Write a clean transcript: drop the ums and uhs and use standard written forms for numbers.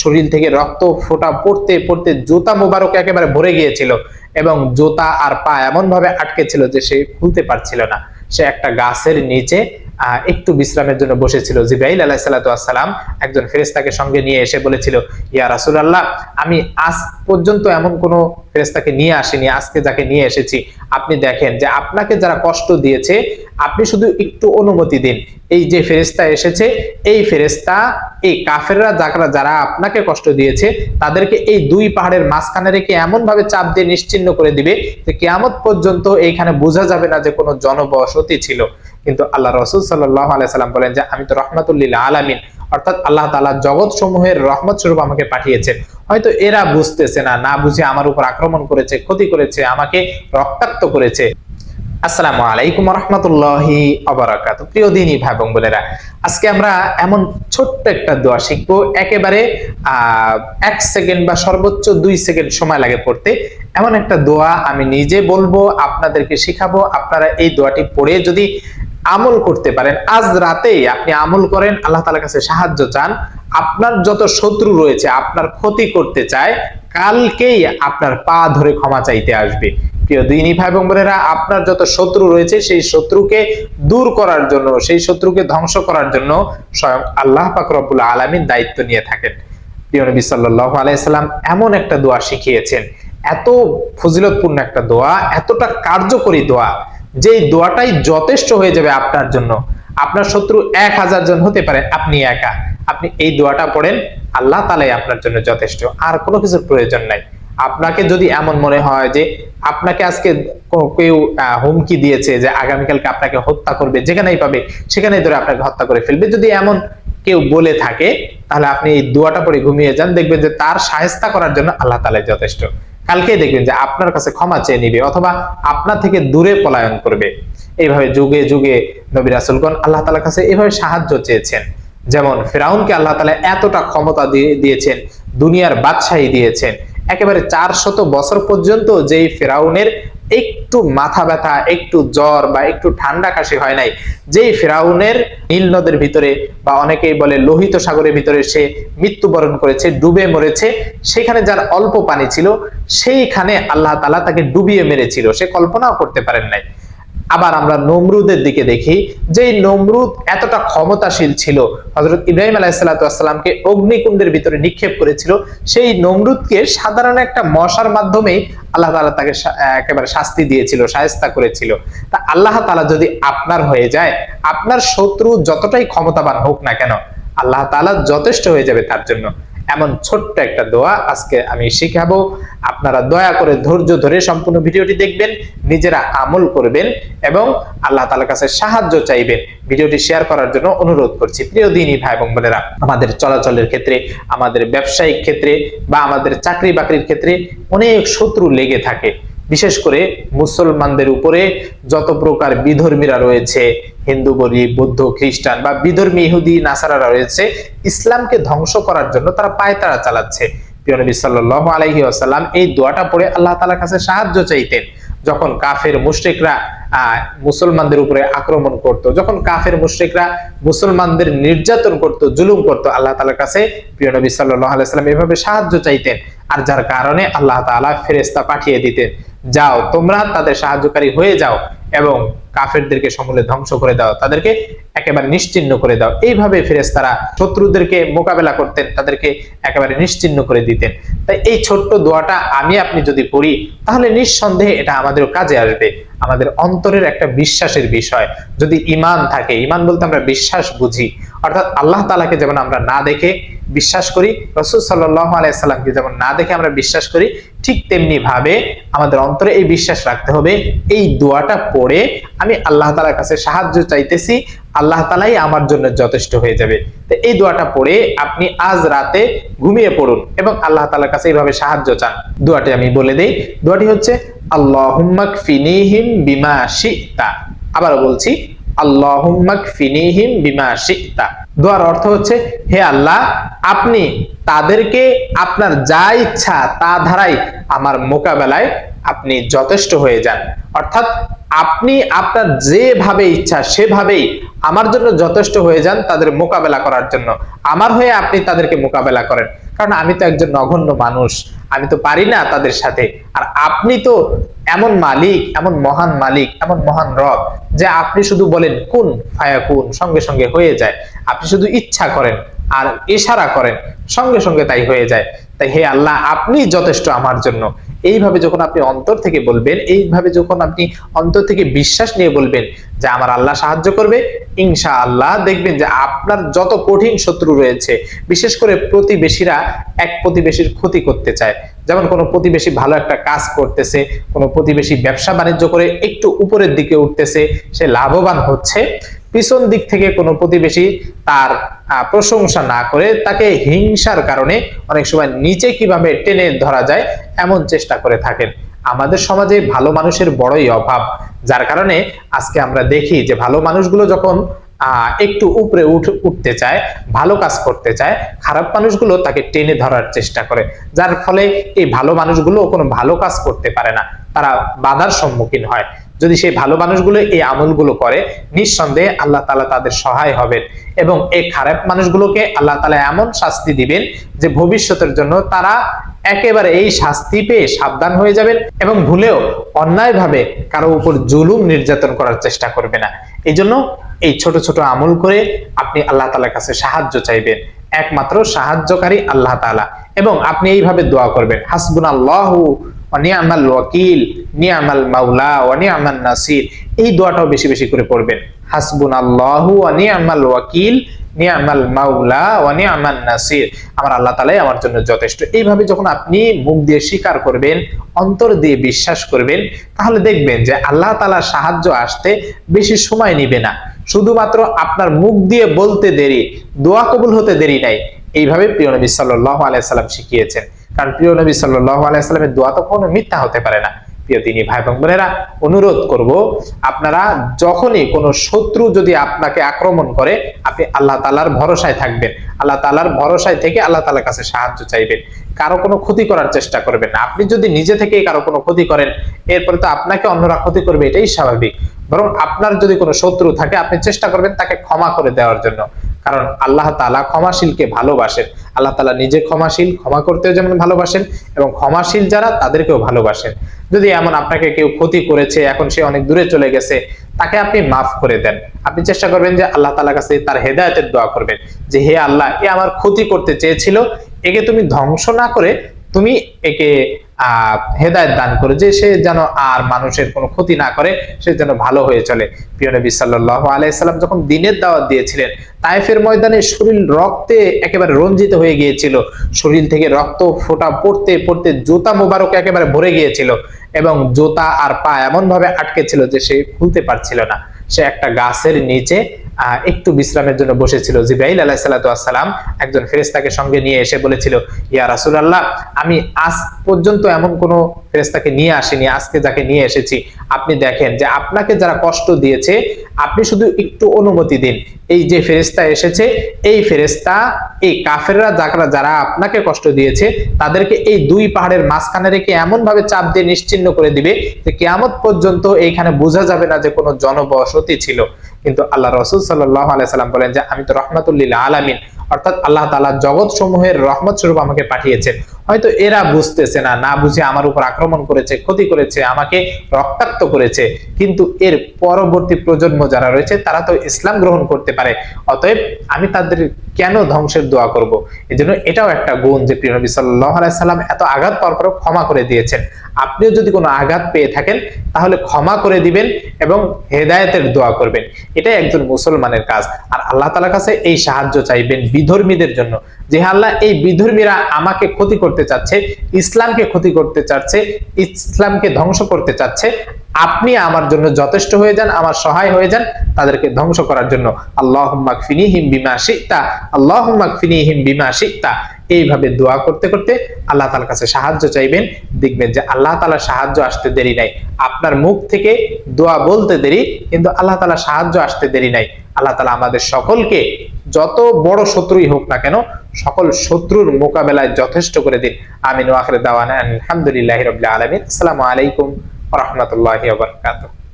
শরীর থেকে রক্ত ফোঁটা পড়তে পড়তে জুতা মোবারক একেবারে ভরে গিয়েছিল এবং জুতা আর পা এমন ভাবে আটকে ছিল যে সে খুলতে পারছিল না। সে একটা গাছের নিচে একটু বিশ্রামের জন্য বসেছিল। জিবরাইল আলাইহিস সালাতু ওয়াস সালাম একজন ফেরেশতাকে সঙ্গে নিয়ে এসে বলেছিল, ইয়া রাসূলুল্লাহ, আমি আজ পর্যন্ত এমন কোন ফেরেশতাকে নিয়ে আসিনি, আজকে যাকে নিয়ে এসেছি আপনি দেখেন যে আপনাকে যারা কষ্ট দিয়েছে আপনি শুধু একটু অনুমতি দিন, এই যে ফেরেশতা এসেছে এই ফেরেশতা এই কাফেররা যারা আপনাকে কষ্ট দিয়েছে তাদেরকে এই দুই পাহাড়ের মাঝখানে রেখে এমন ভাবে চাপ দিয়ে নিশ্চিহ্ন করে দিবে যে কিয়ামত পর্যন্ত এইখানে বোঝা যাবে না যে কোনো জনবসতি ছিল। কিন্তু আল্লাহ রাসূল সাল্লাল্লাহু আলাইহি সাল্লাম বলেন যে আমি তো রাহমাতুল লিল আলামিন, অর্থাৎ আল্লাহ তাআলা জগৎ সমূহের রহমত স্বরূপ আমাকে পাঠিয়েছেন। হয়তো এরা বুঝতেছে না, না বুঝে আমার উপর আক্রমণ করেছে, ক্ষতি করেছে, আমাকে রক্তাক্ত করেছে। আসসালামু আলাইকুম ওয়া রাহমাতুল্লাহি ওয়া বারাকাতুহু। প্রিয় দ্বীনী ভাই বোন বোনেরা, আজকে আমরা এমন ছোট্ট একটা দোয়া শিখবো, একেবারে 1 সেকেন্ড বা সর্বোচ্চ 2 সেকেন্ড সময় লাগে পড়তে। এমন একটা দোয়া আমি নিজে বলবো, আপনাদেরকে শিখাবো। আপনারা এই দোয়াটি পড়ে যদি আমল করতে পারেন, আজ রাতেই আপনি আমল করেন, আল্লাহ তাআলার কাছে সাহায্য চান, আপনার যত শত্রু রয়েছে আপনার ক্ষতি করতে চায় কালকেই আপনার পা ধরে ক্ষমা চাইতে আসবে। প্রিয় দ্বীনী ভাই বোন বোনেরা, আপনার যত শত্রু রয়েছে সেই শত্রুকে দূর করার জন্য, সেই শত্রুকে ধ্বংস করার জন্য স্বয়ং আল্লাহ পাক রব্বুল আলামিন দায়িত্ব নিয়ে থাকেন। প্রিয় নবী সাল্লাল্লাহু আলাইহি সাল্লাম এমন একটা দোয়া শিখিয়েছেন, এত ফজিলতপূর্ণ একটা দোয়া, এতটা কার্যকরী দোয়া, যে দোয়াটাই যথেষ্ট হয়ে যাবে আপনার জন্য। আপনার শত্রু 1000 জন হতে পারে, আপনি একা, আপনি এই দোয়াটা পড়েন, আল্লাহ তাআলাই আপনার জন্য যথেষ্ট, আর কোনো কিছুর প্রয়োজন নাই। আপনাকে যদি এমন মনে হয় যে আপনাকে আজকে কেউ হুমকি দিয়েছে যে আগামীকালকে আপনাকে হত্যা করবে, যেখানেই পাবে সেখানেই ধরে আপনাকে হত্যা করে ফেলবে, যদি এমন কেউ বলে থাকে তাহলে আপনি এই দোয়াটা পড়ে ঘুমিয়ে যান, দেখবেন যে তার শায়েস্তা করার জন্য আল্লাহ তাআলাই যথেষ্ট। কালকে দেখবেন যে আপনার কাছে ক্ষমা চেয়ে নিবে অথবা আপনার থেকে দূরে পলায়ন করবে। এইভাবে যুগে যুগে নবী রাসূলগণ আল্লাহ তাআলার কাছে এইভাবে সাহায্য চেয়েছেন। যেমন ফিরাউনকে আল্লাহ তাআলা এতটা ক্ষমতা দিয়েছেন, দুনিয়ার বাদশাহী দিয়েছেন, একেবারে 400 বছর পর্যন্ত যেই ফিরাউনের একটু মাথা ব্যথা, একটু জ্বর বা একটু ঠান্ডা কাশি হয় নাই, যেই ফিরাউনের নীল নদের ভিতরে বা অনেকেই বলে লোহিত সাগরের ভিতরে সে মৃত্যুবরণ করেছে, ডুবে মরেছে, সেখানে যার অল্প পানি ছিল সেইখানে আল্লাহ তাআলা তাকে ডুবিয়ে মেরেছিল, সে কল্পনাও করতে পারেন নাই। আবার আমরা নমরুদের দিকে দেখি, যে নমরুদ এতটা ক্ষমতাশীল ছিল, হযরত ইব্রাহিম আলাইহিস সালাতু ওয়াস সালামকে অগ্নিকুণ্ডের ভিতরে নিক্ষেপ করেছিল, সেই নমরুদকে সাধারণ একটা মশার মাধ্যমে আল্লাহ তাআলা তাকে একেবারে শাস্তি দিয়েছিল, শায়েস্তা করেছিল। তা আল্লাহ তাআলা যদি আপনার হয়ে যায়, আপনার শত্রু যতটাই ক্ষমতাবান হোক না কেন, আল্লাহ তাআলা যথেষ্ট হয়ে যাবে তার জন্য। এমন ছোট্ট একটা দোয়া আজকে আমি শিখাবো, আপনারা দয়া করে ধৈর্য ধরে সম্পূর্ণ ভিডিওটি দেখবেন, নিজেরা আমল করবেন এবং আল্লাহ তাআলার কাছে সাহায্য চাইবেন। ভিডিওটি শেয়ার করার জন্য অনুরোধ করছি। প্রিয় দ্বীনী ভাই এবং বোনেরা, আমাদের চলাচলের ক্ষেত্রে, আমাদের ব্যবসায়িক ক্ষেত্রে বা আমাদের চাকরি বাকরির ক্ষেত্রে অনেক শত্রু লেগে থাকে। বিশেষ করে মুসলমানদের উপরে যত প্রকার বিধর্মীরা রয়েছে, হিন্দু বলি, বৌদ্ধ, খ্রিস্টান বা বিধর্মী ইহুদি নাসারারা রয়েছে, ইসলামকে ধ্বংস করার জন্য তারা পায়তারা চালাচ্ছে। প্রিয় নবী সাল্লাল্লাহু আলাইহি ওয়াসাল্লাম এই দোয়াটা পড়ে আল্লাহ তাআলার কাছে সাহায্য চাইতেন। যখন কাফের মুশরিকরা মুসলমানদের উপরে আক্রমণ করত, যখন কাফের মুশরিকরা মুসলমানদের নির্যাতন করত, জুলুম করত, আল্লাহ তাআলার কাছে প্রিয় নবী সাল্লাল্লাহু আলাইহি ওয়াসাল্লাম এভাবে সাহায্য চাইতেন। আর যার কারণে আল্লাহ তাআলা ফেরেশতা পাঠিয়ে দিতেন, যাও তোমরা তাদের সাহায্যকারী হয়ে যাও এবং কাফেরদেরকে সমূলে ধ্বংস করে দাও, তাদেরকে একেবারে নিশ্চিহ্ন করে দাও। এইভাবে ফেরেশতারা শত্রুদেরকে মোকাবেলা করতেন, তাদেরকে একেবারে নিশ্চিহ্ন করে দিতেন। তাই এই ছোট্ট দোয়াটা আমি আপনি যদি পড়ি তাহলে নিঃসন্দেহে এটা আমাদের কাজে আসবে। আমাদের অন্তরের একটা বিশ্বাসের বিষয়, যদি ঈমান থাকে, ঈমান বলতে আমরা বিশ্বাস বুঝি, অর্থাৎ আল্লাহ তাআলাকে যেমন আমরা না দেখে বিশ্বাস করি, রাসূল সাল্লাল্লাহু আলাইহি সাল্লামকে যেমন না দেখে আমরা বিশ্বাস করি, ঠিক তেমনি ভাবে আমাদের অন্তরে এই বিশ্বাস রাখতে হবে, এই দোয়াটা পড়ে আমি আল্লাহ তাআলার কাছে সাহায্য চাইতেছি, আল্লাহ তাআলাই আমার জন্য যথেষ্ট হয়ে যাবে। তো এই দোয়াটা পড়ে আপনি আজ রাতে ঘুমিয়ে পড়ুন এবং আল্লাহ তাআলার কাছে এইভাবে সাহায্য চান। দোয়াটি আমি বলে দেই, দোয়াটি হচ্ছে আল্লাহুম্মা কফিনিহিম বিমা শি'তা। আবার বলছি, আল্লাহুম্মা কফিনিহিম বিমা শি'তা। দোয়ার অর্থ হচ্ছে, হে আল্লাহ, আপনি তাদেরকে আপনার যা ইচ্ছা তা ধারাই আমার মোকাবেলায় আপনি যথেষ্ট হয়ে যান। অর্থাৎ আপনি আপনার যেভাবে ইচ্ছা সেভাবেই আমার জন্য যথেষ্ট হয়ে যান তাদের মোকাবেলা করার জন্য। আমার হয়ে আপনি তাদেরকে মোকাবেলা করেন, কারণ আমি তো একজন নগণ্য মানুষ, আমি তো পারি না তাদের সাথে। আর আপনি তো এমন মালিক, এমন মহান মালিক, এমন মহান রব যে আপনি শুধু বলেন কুন ফায়াকুন, সঙ্গে সঙ্গে হয়ে যায়। আপনি শুধু ইচ্ছা করেন আর ইশারা করেন, সঙ্গে সঙ্গে তাই হয়ে যায়। তাই হে আল্লাহ, আপনি যথেষ্ট আমার জন্য। এইভাবে যখন আপনি অন্তর থেকে বলবেন, এইভাবে যখন আপনি অন্তর থেকে বিশ্বাস নিয়ে বলবেন যে আমার আল্লাহ সাহায্য করবে, ইনশাআল্লাহ দেখবেন যে আপনার যত কঠিন শত্রু রয়েছে, বিশেষ করে প্রতিবেশীরা এক প্রতিবেশীর ক্ষতি করতে চায়। যেমন কোনো প্রতিবেশী ভালো একটা কাজ করতেছে, কোনো প্রতিবেশী ব্যবসা বাণিজ্য করে একটু উপরের দিকে উঠতেছে, সে লাভবান হচ্ছে, পিছন দিক থেকে কোনো প্রতিবেশী তার প্রশংসা না করে তাকে হিংসার কারণে অনেক সময় নিচে কিভাবে টেনে ধরা যায় এমন চেষ্টা করে থাকেন। আমাদের সমাজে ভালো মানুষের বড়ই অভাব, যার কারণে আজকে আমরা দেখি যে ভালো মানুষগুলো যখন একটু উপরে উঠতে চায়, ভালো কাজ করতে চায়, খারাপ মানুষগুলো তাকে টেনে ধরার চেষ্টা করে, যার ফলে এই ভালো মানুষগুলো কোনো ভালো কাজ করতে পারে না, তারা বাধার সম্মুখীন হয়। যদি সেই ভালো মানুষগুলো এই আমলগুলো করে, নিঃসন্দেহে আল্লাহ তাআলা তাদের সহায় হবেন এবং এই খারাপ মানুষগুলোকে আল্লাহ তাআলা এমন শাস্তি দিবেন যে ভবিষ্যতের জন্য তারা একেবারে এই শাস্তি পেয়ে সাবধান হয়ে যাবেন এবং ভুলেও অন্যায়ভাবে কারো উপর জুলুম নির্যাতন করার চেষ্টা করবে না। এই জন্য এই ছোট ছোট আমল করে আপনি আল্লাহ তাআলার কাছে সাহায্য চাইবেন, একমাত্র সাহায্যকারী আল্লাহ তাআলা। এবং আপনি এইভাবে দোয়া করবেন, হাসবুনাল্লাহু ওয়া নি'মাল ওয়াকিল, নি'মাল মাওলা ওয়া নি'মান নাসির। এই দোয়াটাও বেশি বেশি করে পড়বেন, হাসবুনাল্লাহু ওয়া নি'মাল ওয়াকিল, নি'মাল মাওলা ওয়া নি'মান নাসির। আমার আল্লাহ তাআলাই আমার জন্য যথেষ্ট। এইভাবে যখন আপনি মুখ দিয়ে স্বীকার করবেন, অন্তর দিয়ে বিশ্বাস করবেন, তাহলে দেখবেন যে আল্লাহ তাআলার সাহায্য আসতে বেশি সময় নেবে না। শুধুমাত্র আপনার মুখ দিয়ে বলতে দেরি, দোয়া কবুল হতে দেরি নাই। এইভাবে প্রিয় নবী সাল্লাল্লাহু আলাইহি সাল্লাম শিখিয়েছেন। কারণ প্রিয় নবী সাল্লাল্লাহু আলাইহি সাল্লামের দোয়া তো কোনো মিথ্যা হতে পারে না। প্রিয় দিনী ভাই এবং বোনেরা, অনুরোধ করব, আপনারা যখনই কোনো শত্রু যদি আপনাকে আক্রমণ করে, আপনি আল্লাহ তাআলার ভরসায় থাকবেন, আল্লাহ তাআলার ভরসায় থেকে আল্লাহ তাআলার কাছে সাহায্য চাইবেন। কারো কোনো ক্ষতি করার চেষ্টা করবেন না। আপনি যদি নিজে থেকেই কারো কোনো ক্ষতি করেন, এরপরে তো আপনাকে অন্যরা ক্ষতি করবে, এটাই স্বাভাবিক। বরং আপনার যদি কোনো শত্রু থাকে, আপনি চেষ্টা করবেন তাকে ক্ষমা করে দেওয়ার জন্য, কারণ আল্লাহ তাআলা ক্ষমাশীলকে ভালোবাসেন। আল্লাহ তাআলা নিজে ক্ষমাশীল, ক্ষমা করতেও যেমন ভালোবাসেন এবং ক্ষমাশীল যারা তাদেরকেও ভালোবাসেন। যদি এমন আপনাকে কেউ ক্ষতি করেছে, এখন সে অনেক দূরে চলে গেছে, তাকে আপনি মাফ করে দেন। আপনি চেষ্টা করবেন যে আল্লাহ তাআলার কাছে তার হেদায়েতের দোয়া করবেন যে হে আল্লাহ, এ আমার ক্ষতি করতে চেয়েছিল, একে তুমি ধ্বংস না করে তুমি একে হেদায়েত দান করে, যে সে যেন আর মানুষের কোনো ক্ষতি না করে, সে যেন ভালো হয়ে চলে। প্রিয় নবী সাল্লাল্লাহু আলাইহি সাল্লাম যখন দ্বীনের দাওয়াত দিয়েছিলেন, তায়েফের ময়দানে শরীর রক্তে একেবারে রঞ্জিত হয়ে গিয়েছিল, শরীর থেকে রক্ত ফোঁটা পড়তে পড়তে জুতা মোবারক একেবারে ভরে গিয়েছিল এবং জুতা আর পা এমন ভাবে আটকে ছিল যে সে খুলতে পারছিল না। সে একটা গাছের নিচে একটু বিশ্রামের জন্য বসেছিল। জিবরাইল আলাইহিস সালাতু ওয়াস সালাম একজন ফেরেশতাকে সঙ্গে নিয়ে এসে বলেছিল, ইয়া রাসূলুল্লাহ, আমি আজ পর্যন্ত এমন কোন ফেরেশতাকে নিয়ে আসিনি, আজকে যাকে নিয়ে এসেছি, আপনি দেখেন যে আপনাকে যারা কষ্ট দিয়েছে, আপনি শুধু একটু অনুমতি দিন, এই যে ফেরেশতা এসেছে, এই ফেরেশতা এই কাফেররা যারা আপনাকে কষ্ট দিয়েছে তাদেরকে এই দুই পাহাড়ের মাঝখানে রেখে এমন ভাবে চাপ দিয়ে নিশ্চিহ্ন করে দিবে যে কিয়ামত পর্যন্ত এইখানে বোঝা যাবে না যে কোনো জনবসতি ছিল। কিন্তু আল্লাহ রাসূল সাল্লাল্লাহু আলাইহি সাল্লাম বলেন যে আমি তো রাহমাতুল লিল আলামিন, অর্থাৎ আল্লাহ তাআলা জগৎ সমূহের রহমত স্বরূপ আমাকে পাঠিয়েছেন। হয়তো এরা বুঝতেছে না, না বুঝে আমার উপর আক্রমণ করেছে, ক্ষতি করেছে, আমাকে রক্তাক্ত করেছে, কিন্তু এর পরবর্তী প্রজন্ম যারা রয়েছে তারা তো ইসলাম গ্রহণ করতে পারে, অতএব আমি তাদের কেন ধ্বংসের দোয়া করব। এজন্য এটাও একটা গুণ যে প্রিয় নবী সাল্লাল্লাহু আলাইহি সাল্লাম এত আঘাত পাওয়ার পরেও ক্ষমা করে দিয়েছেন। আপনিও যদি কোনো আঘাত পেয়ে থাকেন তাহলে ক্ষমা করে দিবেন এবং হেদায়েতের দোয়া করবেন, এটাই একজন মুসলমানের কাজ। আর আল্লাহ তাআলার কাছে এই সাহায্য চাইবেন বিধর্মীদের জন্য, যে আল্লাহ, এই বিধর্মীরা আমাকে ক্ষতি করতে চাচ্ছে, ইসলামকে ক্ষতি করতে চাচ্ছে, ইসলামকে ধ্বংস করতে চাচ্ছে, আপনি আমার জন্য যথেষ্ট হয়ে যান, আমার সহায় হয়ে যান তাদেরকে ধ্বংস করার জন্য। আল্লাহুম্মা কফিনিহিম বিমা শিতা, আল্লাহুম্মা কফিনিহিম বিমা শিতা। এইভাবে দোয়া করতে করতে আল্লাহ তাআলার কাছে সাহায্য চাইবেন, দেখবেন যে আল্লাহ তাআলার সাহায্য আসতে দেরি নাই। আপনার মুখ থেকে দোয়া বলতে দেরি, কিন্তু আল্লাহ তাআলার সাহায্য আসতে দেরি নাই। আল্লাহ তাআলা আমাদের সকলকে যত বড় শত্রুই হোক না কেন সকল শত্রুর মোকাবেলায় যথেষ্ট করে দিন। আমিন ওয়া আখিরু দাওয়ানা আলহামদুলিল্লাহি রাব্বিল আলামিন। আসসালামু আলাইকুম ওয়া রাহমাতুল্লাহি ওয়া বারাকাতুহু।